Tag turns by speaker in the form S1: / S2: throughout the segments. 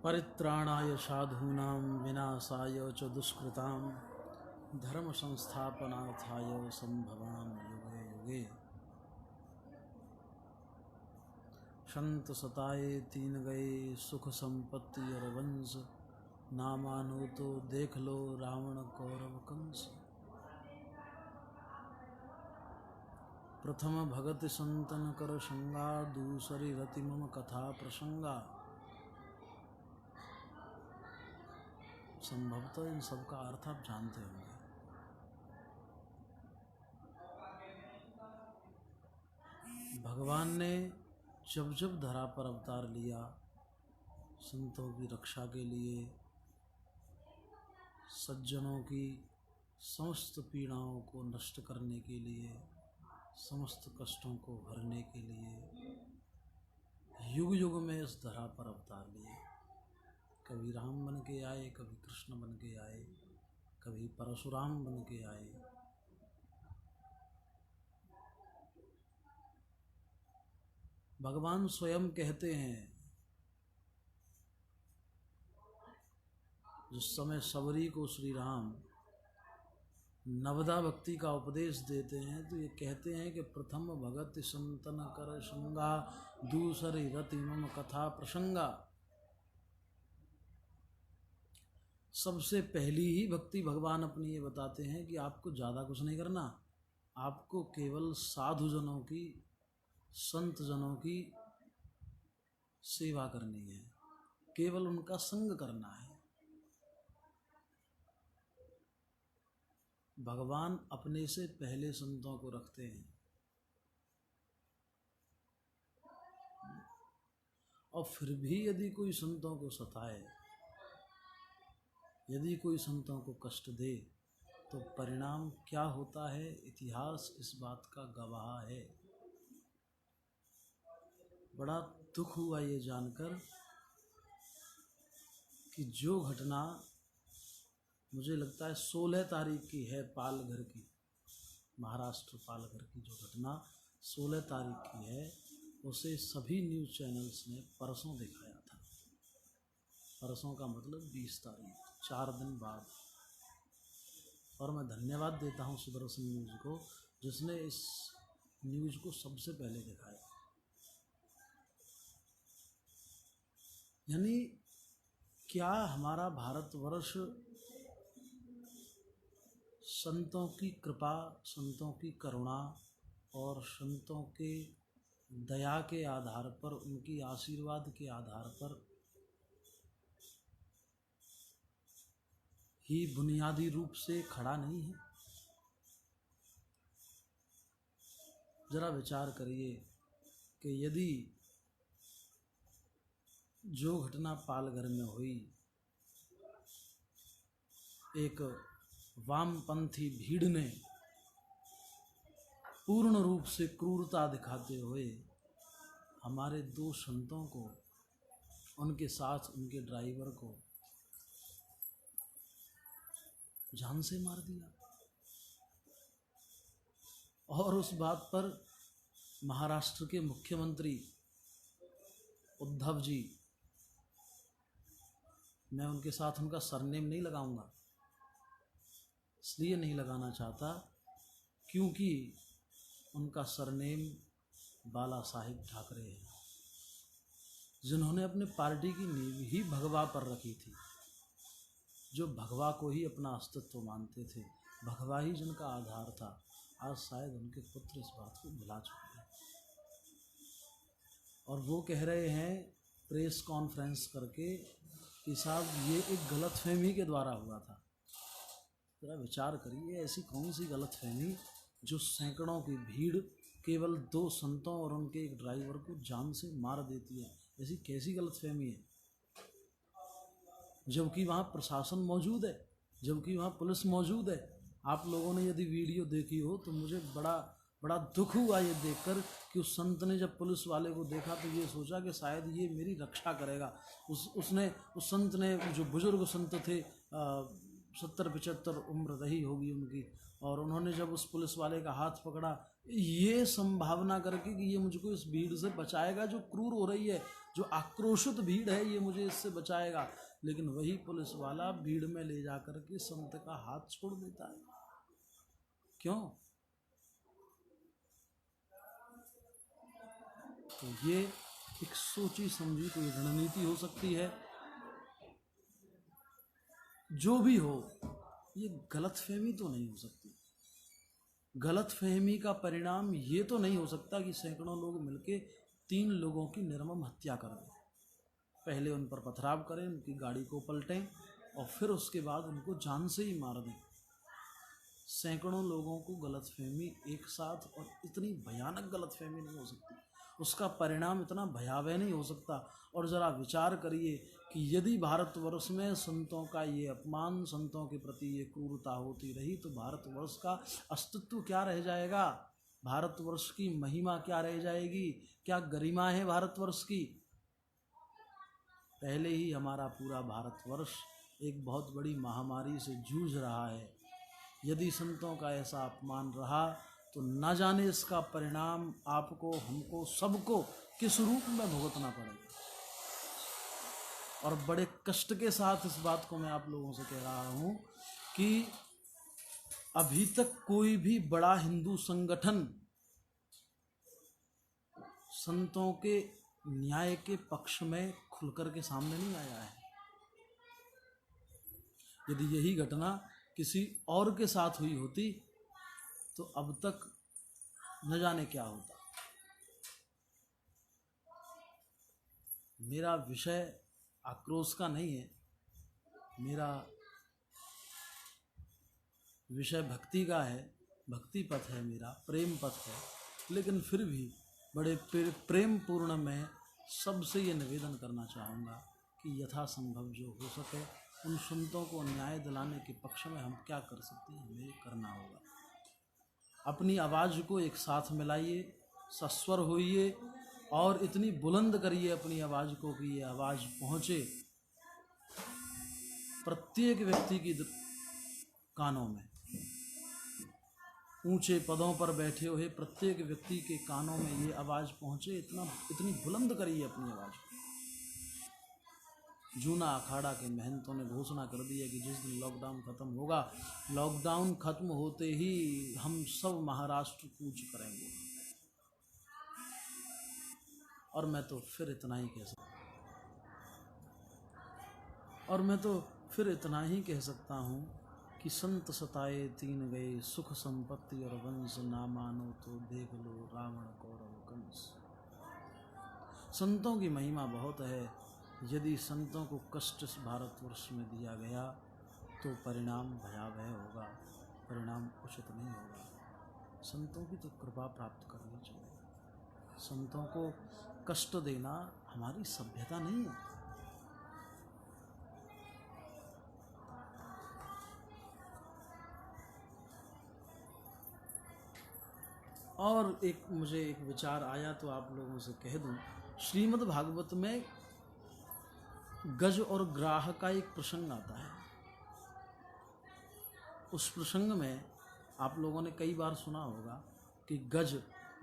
S1: परित्राणाय साधूनां विनाशाय च दुष्कृतां धर्म संस्थापनार्थाय संभवामि युगे युगे। संत सताए तीन गए सुख संपत्ति और वंश, ना मानो तो देख लो रावण कौरव कंस। प्रथम भगत संतन कर संगा, दूसरी रति मम कथा प्रसंगा। संभवतः इन सब का अर्थ आप जानते होंगे। भगवान ने जब जब धरा पर अवतार लिया, संतों की रक्षा के लिए, सज्जनों की समस्त पीड़ाओं को नष्ट करने के लिए, समस्त कष्टों को हरने के लिए युग युग में इस धरा पर अवतार लिए। कभी राम बन के आए, कभी कृष्ण बन के आए, कभी परशुराम बन के आए। भगवान स्वयं कहते हैं, जिस समय सबरी को श्री राम नवदा भक्ति का उपदेश देते हैं तो ये कहते हैं कि प्रथम भगत संतन कर संगा, दूसरी रति मम कथा प्रसंगा। सबसे पहली ही भक्ति भगवान अपनी ये बताते हैं कि आपको ज़्यादा कुछ नहीं करना, आपको केवल साधु जनों की, संत जनों की सेवा करनी है, केवल उनका संग करना है। भगवान अपने से पहले संतों को रखते हैं और फिर भी यदि कोई संतों को सताए, यदि कोई संतों को कष्ट दे तो परिणाम क्या होता है, इतिहास इस बात का गवाह है। बड़ा दुख हुआ ये जानकर कि जो घटना मुझे लगता है 16 तारीख की है, पालघर की, महाराष्ट्र पालघर की जो घटना 16 तारीख की है, उसे सभी न्यूज़ चैनल्स ने परसों दिखाया था। परसों का मतलब 20 तारीख, 4 दिन बाद। और मैं धन्यवाद देता हूँ सुदर्शन न्यूज़ को, जिसने इस न्यूज़ को सबसे पहले दिखाया। यानी क्या हमारा भारतवर्ष संतों की कृपा, संतों की करुणा और संतों के दया के आधार पर, उनकी आशीर्वाद के आधार पर ही बुनियादी रूप से खड़ा नहीं है? जरा विचार करिए कि यदि जो घटना पालघर में हुई, एक वामपंथी भीड़ ने पूर्ण रूप से क्रूरता दिखाते हुए हमारे 2 संतों को, उनके साथ उनके ड्राइवर को जान से मार दिया, और उस बात पर महाराष्ट्र के मुख्यमंत्री उद्धव जी, मैं उनके साथ उनका सरनेम नहीं लगाऊंगा, इसलिए नहीं लगाना चाहता क्योंकि उनका सरनेम बाला साहिब ठाकरे है, जिन्होंने अपने पार्टी की नींव ही भगवा पर रखी थी, जो भगवा को ही अपना अस्तित्व मानते थे, भगवा ही जिनका आधार था। आज शायद उनके पुत्र इस बात को भुला चुके हैं और वो कह रहे हैं प्रेस कॉन्फ्रेंस करके कि साहब ये एक गलतफहमी के द्वारा हुआ था। जरा विचार करिए, ऐसी कौन सी गलतफहमी जो सैकड़ों की भीड़ केवल 2 संतों और उनके एक ड्राइवर को जान से मार देती है? ऐसी कैसी गलतफहमी है? जबकि वहाँ प्रशासन मौजूद है, जबकि वहाँ पुलिस मौजूद है। आप लोगों ने यदि वीडियो देखी हो तो मुझे बड़ा दुख हुआ ये देखकर कि उस संत ने जब पुलिस वाले को देखा तो ये सोचा कि शायद ये मेरी रक्षा करेगा। उस संत ने, जो बुजुर्ग संत थे, 70-75 उम्र रही होगी उनकी, और उन्होंने जब उस पुलिस वाले का हाथ पकड़ा, ये संभावना करके कि ये मुझको इस भीड़ से बचाएगा जो क्रूर हो रही है, जो आक्रोशित भीड़ है, ये मुझे इससे बचाएगा, लेकिन वही पुलिस वाला भीड़ में ले जाकर के संत का हाथ छोड़ देता है। क्यों? तो ये एक सोची समझी कोई रणनीति हो सकती है। जो भी हो, ये गलतफहमी तो नहीं हो सकती। गलतफहमी का परिणाम ये तो नहीं हो सकता कि सैकड़ों लोग मिलके 3 लोगों की निर्मम हत्या कर दें, पहले उन पर पथराव करें, उनकी गाड़ी को पलटें और फिर उसके बाद उनको जान से ही मार दें। सैकड़ों लोगों को गलतफहमी एक साथ, और इतनी भयानक गलतफहमी नहीं हो सकती, उसका परिणाम इतना भयावह नहीं हो सकता। और ज़रा विचार करिए कि यदि भारतवर्ष में संतों का ये अपमान, संतों के प्रति ये क्रूरता होती रही, तो भारतवर्ष का अस्तित्व क्या रह जाएगा? भारतवर्ष की महिमा क्या रह जाएगी? क्या गरिमा है भारतवर्ष की? पहले ही हमारा पूरा भारतवर्ष एक बहुत बड़ी महामारी से जूझ रहा है। यदि संतों का ऐसा अपमान रहा तो न जाने इसका परिणाम आपको, हमको, सबको किस रूप में भुगतना पड़ेगा। और बड़े कष्ट के साथ इस बात को मैं आप लोगों से कह रहा हूँ कि अभी तक कोई भी बड़ा हिंदू संगठन संतों के न्याय के पक्ष में खुलकर के सामने नहीं आया है। यदि यही घटना किसी और के साथ हुई होती तो अब तक न जाने क्या होता। मेरा विषय आक्रोश का नहीं है, मेरा विषय भक्ति का है, भक्ति पथ है, मेरा प्रेम पथ है। लेकिन फिर भी बड़े प्रेम पूर्ण मैं सबसे ये निवेदन करना चाहूँगा कि यथासंभव जो हो सके उन संतों को न्याय दिलाने के पक्ष में हम क्या कर सकते हैं, हमें करना होगा। अपनी आवाज़ को एक साथ मिलाइए, सस्वर होइए और इतनी बुलंद करिए अपनी आवाज़ को कि ये आवाज़ पहुँचे प्रत्येक व्यक्ति की कानों में। ऊंचे पदों पर बैठे हुए प्रत्येक व्यक्ति के कानों में ये आवाज़ पहुँचे, इतनी बुलंद करिए अपनी आवाज़ को। जूना अखाड़ा के महंतों ने घोषणा कर दी है कि जिस दिन लॉकडाउन ख़त्म होगा, लॉकडाउन खत्म होते ही हम सब महाराष्ट्र कूच करेंगे। और मैं तो फिर इतना ही कह सकता हूँ कि संत सताए 3 गए, सुख संपत्ति और वंश ना मानो तो देख लो रावण कौरव कंस। संतों की महिमा बहुत है। यदि संतों को कष्ट इस भारतवर्ष में दिया गया तो परिणाम भयावह होगा, परिणाम उचित नहीं होगा। संतों की तो कृपा प्राप्त करनी चाहिए। संतों को कष्ट देना हमारी सभ्यता नहीं है। और मुझे एक विचार आया तो आप लोगों से कह दूं। श्रीमद् भागवत में गज और ग्राह का एक प्रसंग आता है। उस प्रसंग में आप लोगों ने कई बार सुना होगा कि गज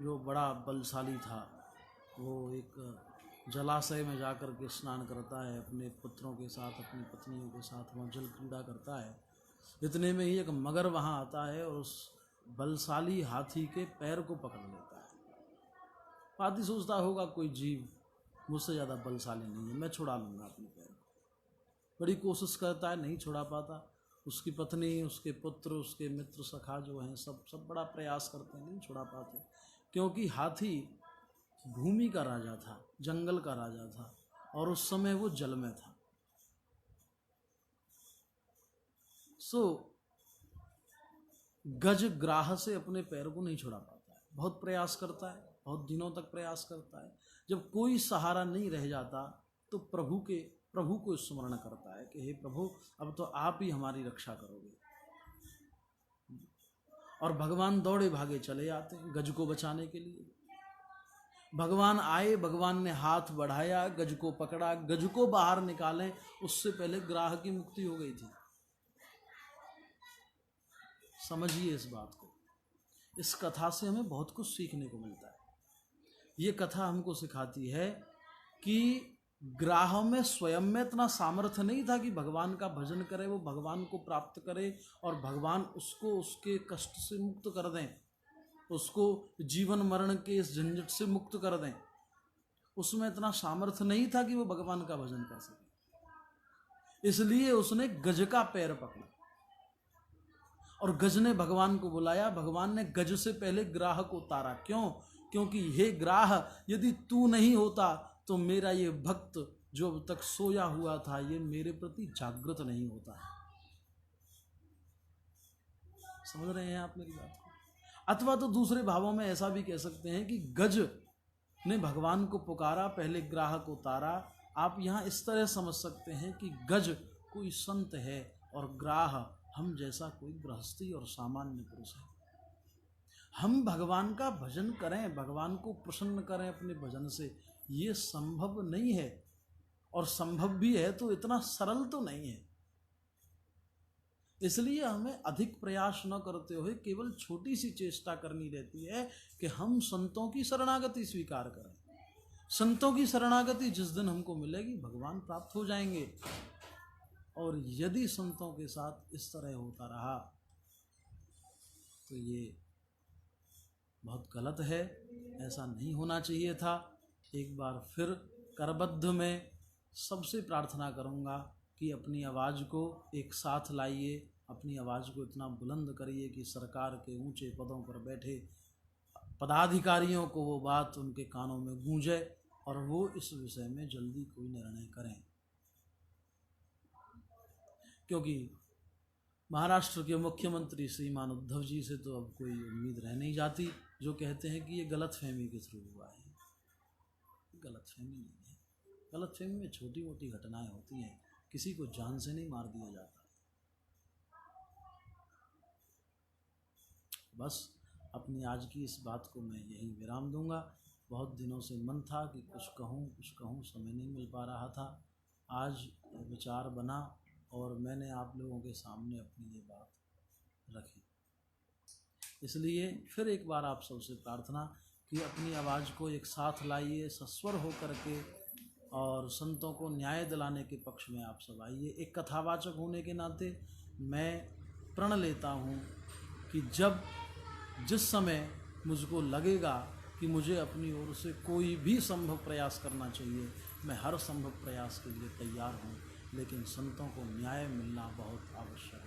S1: जो बड़ा बलशाली था, वो एक जलाशय में जाकर के स्नान करता है, अपने पुत्रों के साथ, अपनी पत्नियों के साथ वहाँ जल क्रीड़ा करता है। इतने में ही एक मगर वहाँ आता है और उस बलशाली हाथी के पैर को पकड़ लेता है। हाथी सोचता होगा कोई जीव मुझसे ज़्यादा बलशाली नहीं है, मैं छुड़ा लूँगा अपने पैर को। बड़ी कोशिश करता है, नहीं छुड़ा पाता। उसकी पत्नी, उसके पुत्र, उसके मित्र सखा जो हैं, सब बड़ा प्रयास करते हैं, नहीं छुड़ा पाते, क्योंकि हाथी भूमि का राजा था, जंगल का राजा था, और उस समय वो जल में था। गज ग्राह से अपने पैर को नहीं छुड़ा पाता है, बहुत प्रयास करता है, बहुत दिनों तक प्रयास करता है। जब कोई सहारा नहीं रह जाता तो प्रभु को स्मरण करता है कि हे प्रभु, अब तो आप ही हमारी रक्षा करोगे। और भगवान दौड़े भागे चले आते हैं गज को बचाने के लिए। भगवान आए, भगवान ने हाथ बढ़ाया, गज को पकड़ा, गज को बाहर निकालें उससे पहले ग्राह की मुक्ति हो गई थी। समझिए इस बात को। इस कथा से हमें बहुत कुछ सीखने को मिलता है। ये कथा हमको सिखाती है कि ग्राह में स्वयं में इतना सामर्थ्य नहीं था कि भगवान का भजन करे, वो भगवान को प्राप्त करे और भगवान उसको उसके कष्ट से मुक्त कर दें, उसको जीवन मरण के इस झंझट से मुक्त कर दें। उसमें इतना सामर्थ्य नहीं था कि वो भगवान का भजन कर सके। इसलिए उसने गज का पैर पकड़ा और गज ने भगवान को बुलाया। भगवान ने गज से पहले ग्राह को उतारा। क्यों? क्योंकि हे ग्राह, यदि तू नहीं होता तो मेरा ये भक्त जो अब तक सोया हुआ था ये मेरे प्रति जागृत नहीं होता। समझ रहे हैं आप मेरी बात को? अथवा तो दूसरे भावों में ऐसा भी कह सकते हैं कि गज ने भगवान को पुकारा, पहले ग्राह को उतारा। आप यहाँ इस तरह समझ सकते हैं कि गज कोई संत है और ग्राह हम जैसा कोई गृहस्थी और सामान्य पुरुष है। हम भगवान का भजन करें, भगवान को प्रसन्न करें अपने भजन से, ये संभव नहीं है। और संभव भी है तो इतना सरल तो नहीं है। इसलिए हमें अधिक प्रयास न करते हुए केवल छोटी सी चेष्टा करनी रहती है कि हम संतों की शरणागति स्वीकार करें। संतों की शरणागति जिस दिन हमको मिलेगी भगवान प्राप्त हो जाएंगे। और यदि संतों के साथ इस तरह होता रहा तो ये बहुत गलत है, ऐसा नहीं होना चाहिए था। एक बार फिर करबद्ध में सबसे प्रार्थना करूँगा कि अपनी आवाज़ को एक साथ लाइए, अपनी आवाज़ को इतना बुलंद करिए कि सरकार के ऊंचे पदों पर बैठे पदाधिकारियों को वो बात उनके कानों में गूंजे और वो इस विषय में जल्दी कोई निर्णय करें। क्योंकि महाराष्ट्र के मुख्यमंत्री श्रीमान उद्धव जी से तो अब कोई उम्मीद रह नहीं जाती, जो कहते हैं कि ये गलतफहमी के थ्रू हुआ है। गलतफहमी नहीं है। गलतफहमी में छोटी मोटी घटनाएं होती हैं, किसी को जान से नहीं मार दिया जाता। बस अपनी आज की इस बात को मैं यहीं विराम दूंगा। बहुत दिनों से मन था कि कुछ कहूँ, समय नहीं मिल पा रहा था। आज विचार बना और मैंने आप लोगों के सामने अपनी ये बात रखी। इसलिए फिर एक बार आप सबसे प्रार्थना कि अपनी आवाज़ को एक साथ लाइए, सस्वर हो करके, और संतों को न्याय दिलाने के पक्ष में आप सब आइए। एक कथावाचक होने के नाते मैं प्रण लेता हूँ कि जिस समय मुझको लगेगा कि मुझे अपनी ओर से कोई भी संभव प्रयास करना चाहिए, मैं हर संभव प्रयास के लिए तैयार हूँ। लेकिन संतों को न्याय मिलना बहुत आवश्यक है।